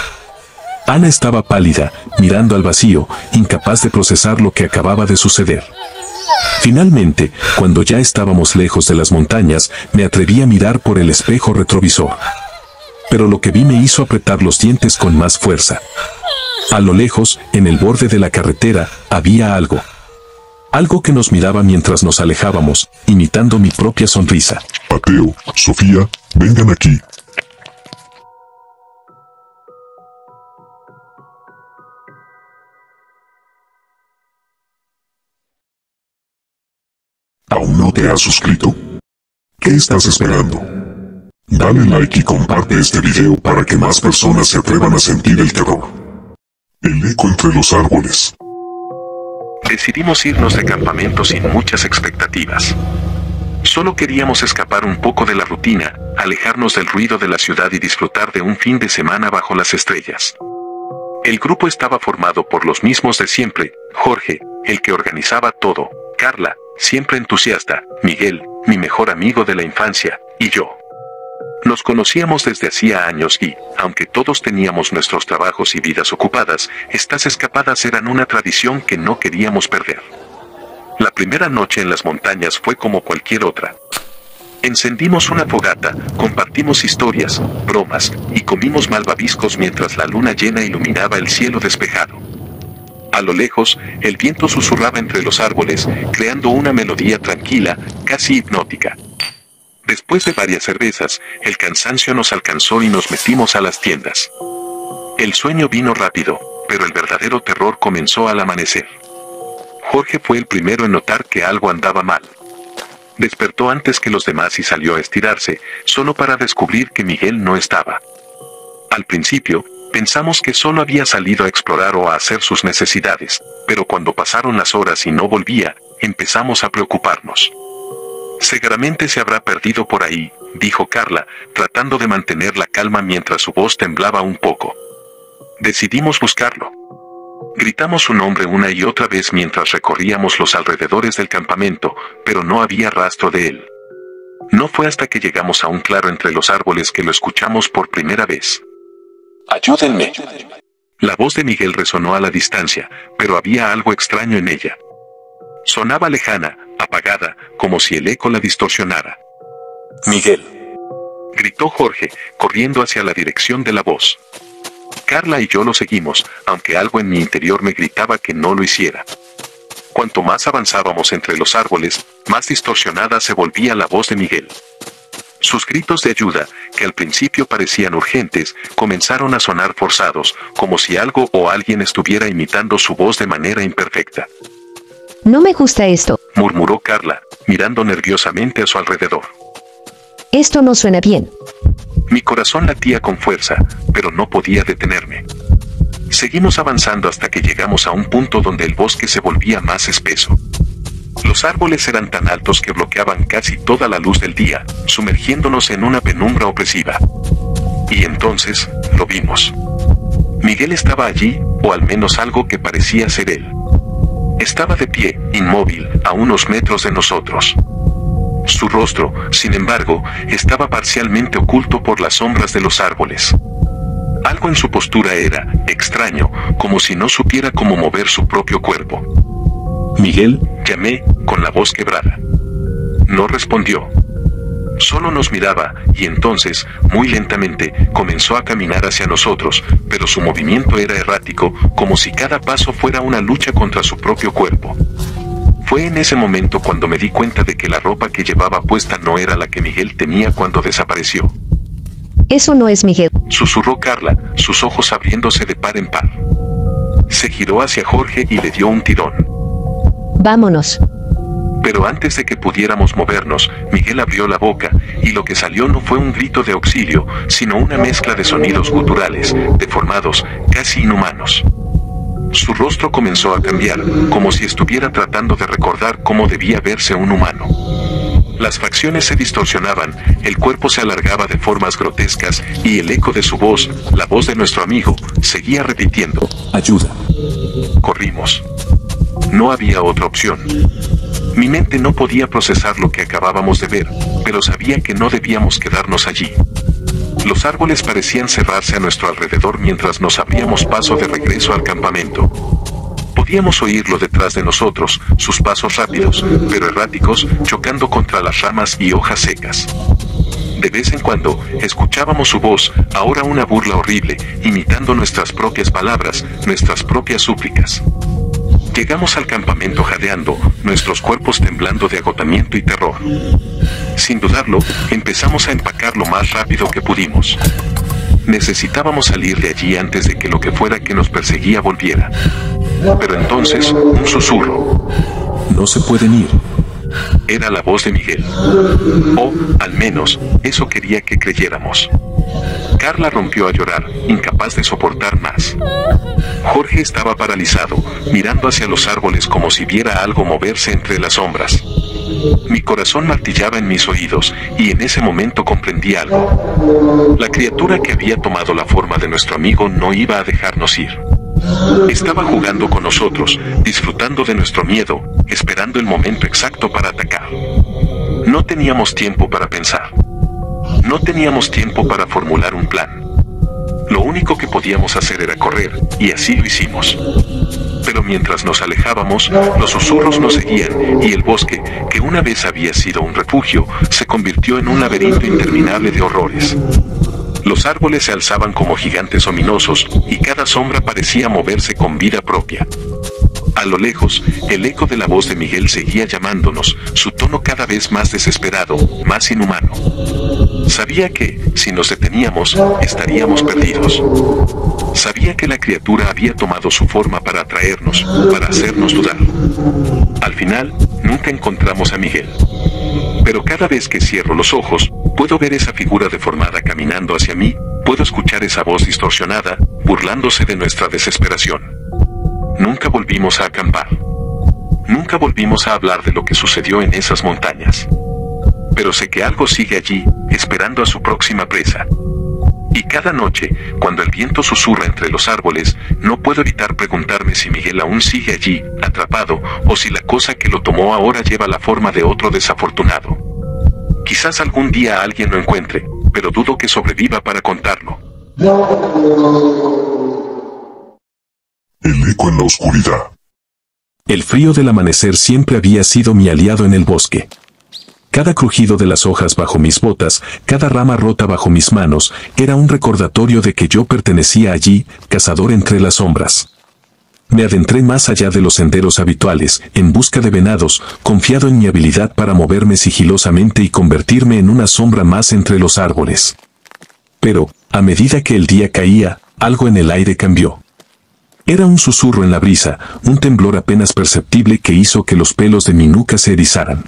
Ana estaba pálida, mirando al vacío, incapaz de procesar lo que acababa de suceder. Finalmente, cuando ya estábamos lejos de las montañas, me atreví a mirar por el espejo retrovisor. Pero lo que vi me hizo apretar los dientes con más fuerza. A lo lejos, en el borde de la carretera, había algo. Algo que nos miraba mientras nos alejábamos, imitando mi propia sonrisa. Mateo, Sofía, vengan aquí. ¿Aún no te has suscrito? ¿Qué estás esperando? Dale like y comparte este video para que más personas se atrevan a sentir el terror. El eco entre los árboles. Decidimos irnos de campamento sin muchas expectativas. Solo queríamos escapar un poco de la rutina, alejarnos del ruido de la ciudad y disfrutar de un fin de semana bajo las estrellas. El grupo estaba formado por los mismos de siempre: Jorge, el que organizaba todo; Carla, siempre entusiasta; Miguel, mi mejor amigo de la infancia; y yo. Nos conocíamos desde hacía años y, aunque todos teníamos nuestros trabajos y vidas ocupadas, estas escapadas eran una tradición que no queríamos perder. La primera noche en las montañas fue como cualquier otra. Encendimos una fogata, compartimos historias, bromas, y comimos malvaviscos mientras la luna llena iluminaba el cielo despejado. A lo lejos, el viento susurraba entre los árboles, creando una melodía tranquila, casi hipnótica. Después de varias cervezas, el cansancio nos alcanzó y nos metimos a las tiendas. El sueño vino rápido, pero el verdadero terror comenzó al amanecer. Jorge fue el primero en notar que algo andaba mal. Despertó antes que los demás y salió a estirarse, solo para descubrir que Miguel no estaba. Al principio, pensamos que solo había salido a explorar o a hacer sus necesidades, pero cuando pasaron las horas y no volvía, empezamos a preocuparnos. Seguramente se habrá perdido por ahí, dijo Carla, tratando de mantener la calma mientras su voz temblaba un poco. Decidimos buscarlo. Gritamos su nombre una y otra vez mientras recorríamos los alrededores del campamento, pero no había rastro de él. No fue hasta que llegamos a un claro entre los árboles que lo escuchamos por primera vez. ¡Ayúdenme! La voz de Miguel resonó a la distancia, pero había algo extraño en ella. Sonaba lejana, apagada, como si el eco la distorsionara. ¡Miguel!, gritó Jorge, corriendo hacia la dirección de la voz. Carla y yo lo seguimos, aunque algo en mi interior me gritaba que no lo hiciera. Cuanto más avanzábamos entre los árboles, más distorsionada se volvía la voz de Miguel. Sus gritos de ayuda, que al principio parecían urgentes, comenzaron a sonar forzados, como si algo o alguien estuviera imitando su voz de manera imperfecta. No me gusta esto. Murmuró Carla, mirando nerviosamente a su alrededor. Esto no suena bien. Mi corazón latía con fuerza, pero no podía detenerme. Seguimos avanzando hasta que llegamos a un punto donde el bosque se volvía más espeso. Los árboles eran tan altos que bloqueaban casi toda la luz del día, sumergiéndonos en una penumbra opresiva. Y entonces, lo vimos. Miguel estaba allí, o al menos algo que parecía ser él. Estaba de pie, inmóvil, a unos metros de nosotros. Su rostro, sin embargo, estaba parcialmente oculto por las sombras de los árboles. Algo en su postura era extraño, como si no supiera cómo mover su propio cuerpo. Miguel, Llamé, con la voz quebrada. No respondió. Solo nos miraba, y entonces, muy lentamente, comenzó a caminar hacia nosotros, pero su movimiento era errático, como si cada paso fuera una lucha contra su propio cuerpo. Fue en ese momento cuando me di cuenta de que la ropa que llevaba puesta no era la que Miguel tenía cuando desapareció. Eso no es Miguel. Susurró Carla, sus ojos abriéndose de par en par. Se giró hacia Jorge y le dio un tirón. Vámonos. Pero antes de que pudiéramos movernos, Miguel abrió la boca, y lo que salió no fue un grito de auxilio, sino una mezcla de sonidos guturales, deformados, casi inhumanos. Su rostro comenzó a cambiar, como si estuviera tratando de recordar cómo debía verse un humano. Las facciones se distorsionaban, el cuerpo se alargaba de formas grotescas, y el eco de su voz, la voz de nuestro amigo, seguía repitiendo: ayuda. Corrimos. No había otra opción. Mi mente no podía procesar lo que acabábamos de ver, pero sabía que no debíamos quedarnos allí. Los árboles parecían cerrarse a nuestro alrededor mientras nos abríamos paso de regreso al campamento. Podíamos oírlo detrás de nosotros, sus pasos rápidos, pero erráticos, chocando contra las ramas y hojas secas. De vez en cuando, escuchábamos su voz, ahora una burla horrible, imitando nuestras propias palabras, nuestras propias súplicas. Llegamos al campamento jadeando, nuestros cuerpos temblando de agotamiento y terror. Sin dudarlo, empezamos a empacar lo más rápido que pudimos. Necesitábamos salir de allí antes de que lo que fuera que nos perseguía volviera. Pero entonces, un susurro. No se pueden ir. Era la voz de Miguel. O, al menos, eso quería que creyéramos. Carla rompió a llorar, incapaz de soportar más. Jorge estaba paralizado, mirando hacia los árboles como si viera algo moverse entre las sombras. Mi corazón martillaba en mis oídos, y en ese momento comprendí algo. La criatura que había tomado la forma de nuestro amigo no iba a dejarnos ir. Estaba jugando con nosotros, disfrutando de nuestro miedo, esperando el momento exacto para atacar. No teníamos tiempo para pensar. No teníamos tiempo para formular un plan. Lo único que podíamos hacer era correr, y así lo hicimos. Pero mientras nos alejábamos, los susurros nos seguían, y el bosque, que una vez había sido un refugio, se convirtió en un laberinto interminable de horrores. Los árboles se alzaban como gigantes ominosos, y cada sombra parecía moverse con vida propia. A lo lejos, el eco de la voz de Miguel seguía llamándonos, su tono cada vez más desesperado, más inhumano. Sabía que, si nos deteníamos, estaríamos perdidos. Sabía que la criatura había tomado su forma para atraernos, para hacernos dudar. Al final, nunca encontramos a Miguel. Pero cada vez que cierro los ojos, puedo ver esa figura deformada caminando hacia mí, puedo escuchar esa voz distorsionada, burlándose de nuestra desesperación. Nunca volvimos a acampar. Nunca volvimos a hablar de lo que sucedió en esas montañas. Pero sé que algo sigue allí, esperando a su próxima presa. Y cada noche, cuando el viento susurra entre los árboles, no puedo evitar preguntarme si Miguel aún sigue allí, atrapado, o si la cosa que lo tomó ahora lleva la forma de otro desafortunado. Quizás algún día alguien lo encuentre, pero dudo que sobreviva para contarlo. El eco en la oscuridad. El frío del amanecer siempre había sido mi aliado en el bosque. Cada crujido de las hojas bajo mis botas, cada rama rota bajo mis manos, era un recordatorio de que yo pertenecía allí, cazador entre las sombras. Me adentré más allá de los senderos habituales, en busca de venados, confiado en mi habilidad para moverme sigilosamente y convertirme en una sombra más entre los árboles. Pero, a medida que el día caía, algo en el aire cambió. Era un susurro en la brisa, un temblor apenas perceptible que hizo que los pelos de mi nuca se erizaran.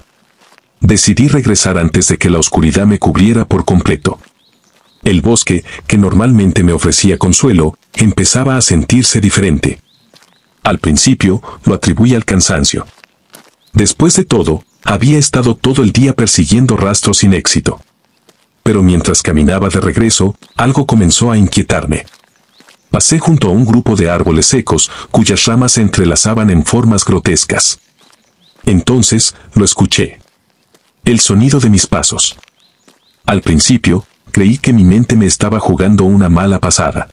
Decidí regresar antes de que la oscuridad me cubriera por completo. El bosque, que normalmente me ofrecía consuelo, empezaba a sentirse diferente. Al principio, lo atribuí al cansancio. Después de todo, había estado todo el día persiguiendo rastros sin éxito. Pero mientras caminaba de regreso, algo comenzó a inquietarme. Pasé junto a un grupo de árboles secos, cuyas ramas se entrelazaban en formas grotescas. Entonces, lo escuché. El sonido de mis pasos. Al principio, creí que mi mente me estaba jugando una mala pasada.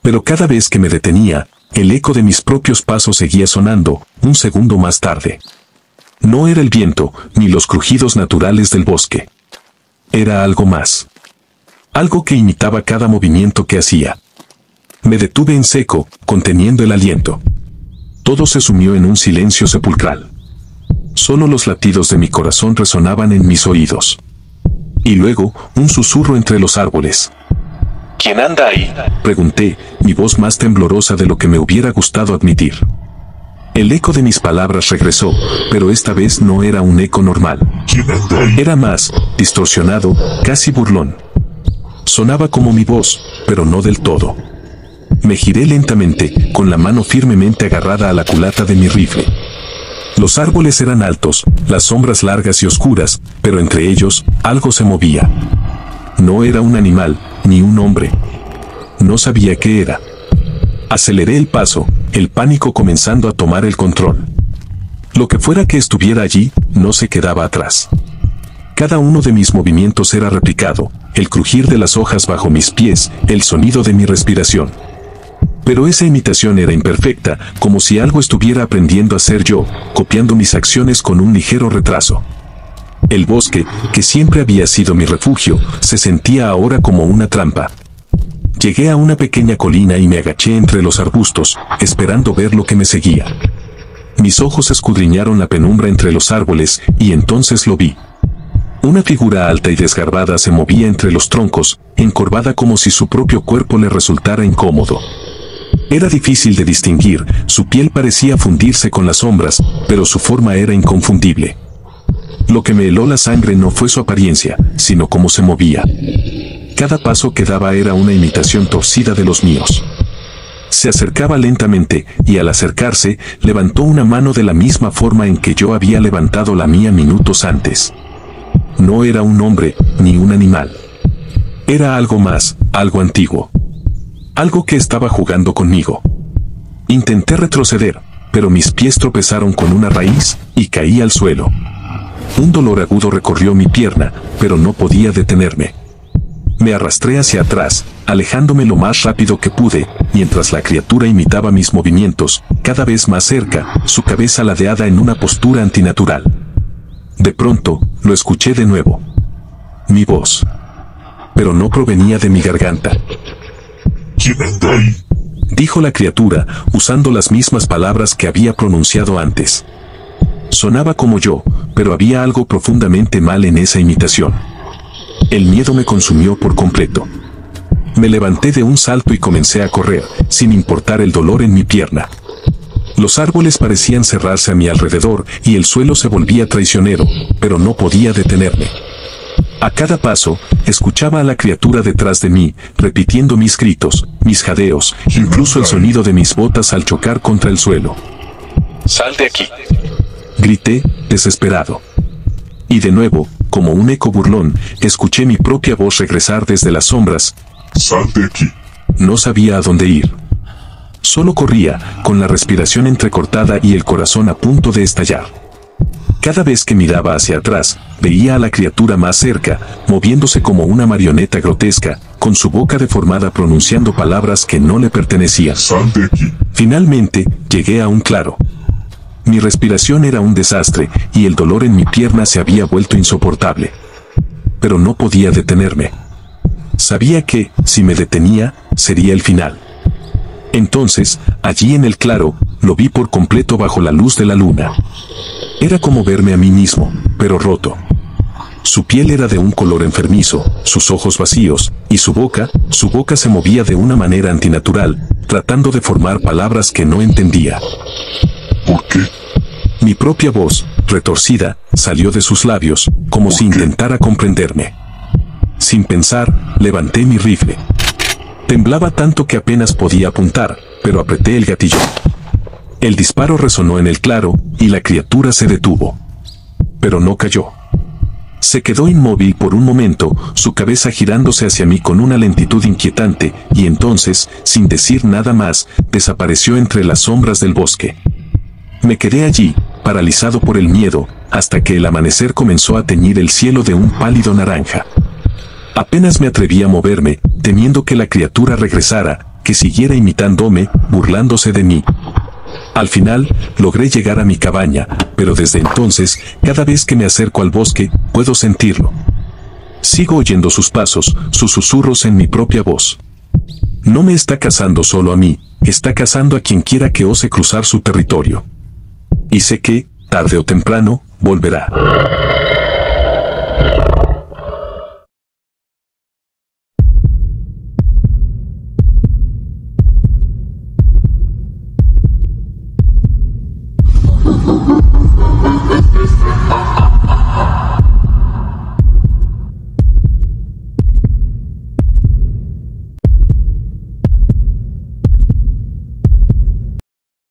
Pero cada vez que me detenía, el eco de mis propios pasos seguía sonando, un segundo más tarde. No era el viento, ni los crujidos naturales del bosque. Era algo más. Algo que imitaba cada movimiento que hacía. Me detuve en seco, conteniendo el aliento. Todo se sumió en un silencio sepulcral. Solo los latidos de mi corazón resonaban en mis oídos. Y luego, un susurro entre los árboles. ¿Quién anda ahí?, pregunté, mi voz más temblorosa de lo que me hubiera gustado admitir. El eco de mis palabras regresó, pero esta vez no era un eco normal. ¿Quién anda ahí? Era más, distorsionado, casi burlón. Sonaba como mi voz, pero no del todo. Me giré lentamente, con la mano firmemente agarrada a la culata de mi rifle. Los árboles eran altos, las sombras largas y oscuras, pero entre ellos, algo se movía. No era un animal, ni un hombre. No sabía qué era. Aceleré el paso, el pánico comenzando a tomar el control. Lo que fuera que estuviera allí, no se quedaba atrás. Cada uno de mis movimientos era replicado, el crujir de las hojas bajo mis pies, el sonido de mi respiración. Pero esa imitación era imperfecta, como si algo estuviera aprendiendo a ser yo, copiando mis acciones con un ligero retraso. El bosque, que siempre había sido mi refugio, se sentía ahora como una trampa. Llegué a una pequeña colina y me agaché entre los arbustos, esperando ver lo que me seguía. Mis ojos escudriñaron la penumbra entre los árboles, y entonces lo vi. Una figura alta y desgarbada se movía entre los troncos, encorvada como si su propio cuerpo le resultara incómodo. Era difícil de distinguir, su piel parecía fundirse con las sombras, pero su forma era inconfundible. Lo que me heló la sangre no fue su apariencia, sino cómo se movía. Cada paso que daba era una imitación torcida de los míos. Se acercaba lentamente, y al acercarse, levantó una mano de la misma forma en que yo había levantado la mía minutos antes. No era un hombre, ni un animal. Era algo más, algo antiguo. Algo que estaba jugando conmigo. Intenté retroceder, pero mis pies tropezaron con una raíz, y caí al suelo. Un dolor agudo recorrió mi pierna, pero no podía detenerme. Me arrastré hacia atrás, alejándome lo más rápido que pude, mientras la criatura imitaba mis movimientos, cada vez más cerca, su cabeza ladeada en una postura antinatural. De pronto, lo escuché de nuevo. Mi voz. Pero no provenía de mi garganta. ¿Quién anda ahí? Dijo la criatura, usando las mismas palabras que había pronunciado antes. Sonaba como yo, pero había algo profundamente mal en esa imitación. El miedo me consumió por completo. Me levanté de un salto y comencé a correr, sin importar el dolor en mi pierna. Los árboles parecían cerrarse a mi alrededor y el suelo se volvía traicionero, pero no podía detenerme. A cada paso, escuchaba a la criatura detrás de mí, repitiendo mis gritos, mis jadeos, incluso el sonido de mis botas al chocar contra el suelo. Sal de aquí, grité, desesperado. Y de nuevo, como un eco burlón, escuché mi propia voz regresar desde las sombras. Sal de aquí. No sabía a dónde ir. Solo corría, con la respiración entrecortada y el corazón a punto de estallar. Cada vez que miraba hacia atrás, veía a la criatura más cerca, moviéndose como una marioneta grotesca, con su boca deformada pronunciando palabras que no le pertenecían. Sal de aquí. Finalmente, llegué a un claro. Mi respiración era un desastre, y el dolor en mi pierna se había vuelto insoportable. Pero no podía detenerme. Sabía que, si me detenía, sería el final. Entonces, allí en el claro, lo vi por completo bajo la luz de la luna. Era como verme a mí mismo, pero roto. Su piel era de un color enfermizo, sus ojos vacíos, y su boca se movía de una manera antinatural, tratando de formar palabras que no entendía. ¿Por qué? Mi propia voz, retorcida, salió de sus labios, como si intentara comprenderme. Sin pensar, levanté mi rifle. Temblaba tanto que apenas podía apuntar, pero apreté el gatillo. El disparo resonó en el claro, y la criatura se detuvo. Pero no cayó. Se quedó inmóvil por un momento, su cabeza girándose hacia mí con una lentitud inquietante, y entonces, sin decir nada más, desapareció entre las sombras del bosque. Me quedé allí, paralizado por el miedo, hasta que el amanecer comenzó a teñir el cielo de un pálido naranja. Apenas me atreví a moverme, temiendo que la criatura regresara, que siguiera imitándome, burlándose de mí. Al final, logré llegar a mi cabaña, pero desde entonces, cada vez que me acerco al bosque, puedo sentirlo. Sigo oyendo sus pasos, sus susurros en mi propia voz. No me está cazando solo a mí, está cazando a quien quiera que ose cruzar su territorio. Y sé que, tarde o temprano, volverá.